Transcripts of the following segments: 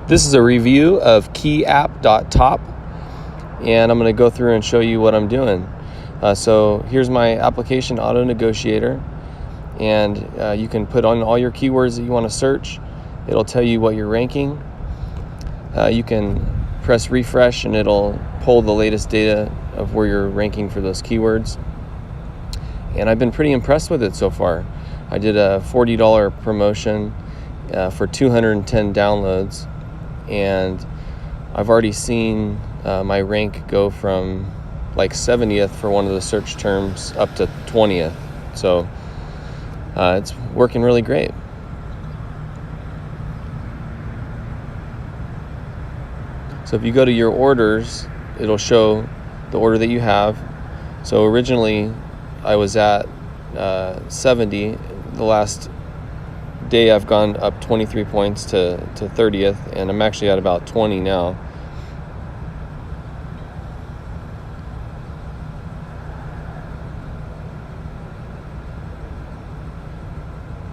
This is a review of Keyapp.top, and I'm going to go through and show you what I'm doing. So here's my application auto negotiator, and you can put on all your keywords that you want to search. It'll tell you what you're ranking. You can press refresh and it'll pull the latest data of where you're ranking for those keywords. And I've been pretty impressed with it so far. I did a $40 promotion for 210 downloads, and I've already seen my rank go from like 70th for one of the search terms up to 20th. So it's working really great. So if you go to your orders, it'll show the order that you have. So originally I was at 70. The last day I've gone up 23 points to 30th, and I'm actually at about 20 now.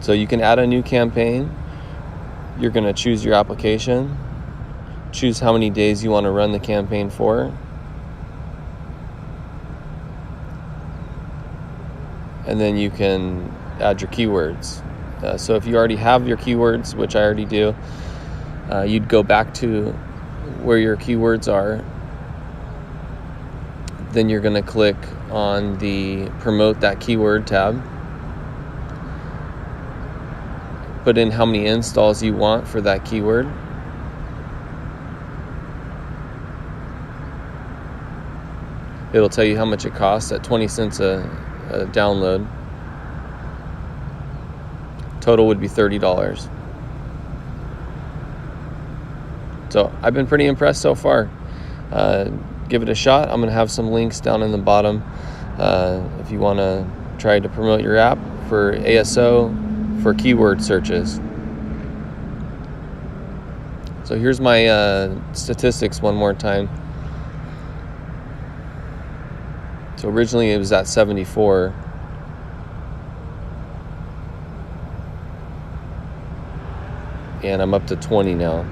So you can add a new campaign. You're going to choose your application, choose how many days you want to run the campaign for, and then you can add your keywords. So if you already have your keywords, which I already do, you'd go back to where your keywords are. Then you're going to click on the Promote That Keyword tab. Put in how many installs you want for that keyword. It'll tell you how much it costs at 20 cents a download. Total would be $30. So I've been pretty impressed so far. Give it a shot. I'm going to have some links down in the bottom if you want to try to promote your app for ASO for keyword searches. So here's my statistics one more time. So originally it was at 74. And I'm up to 20 now.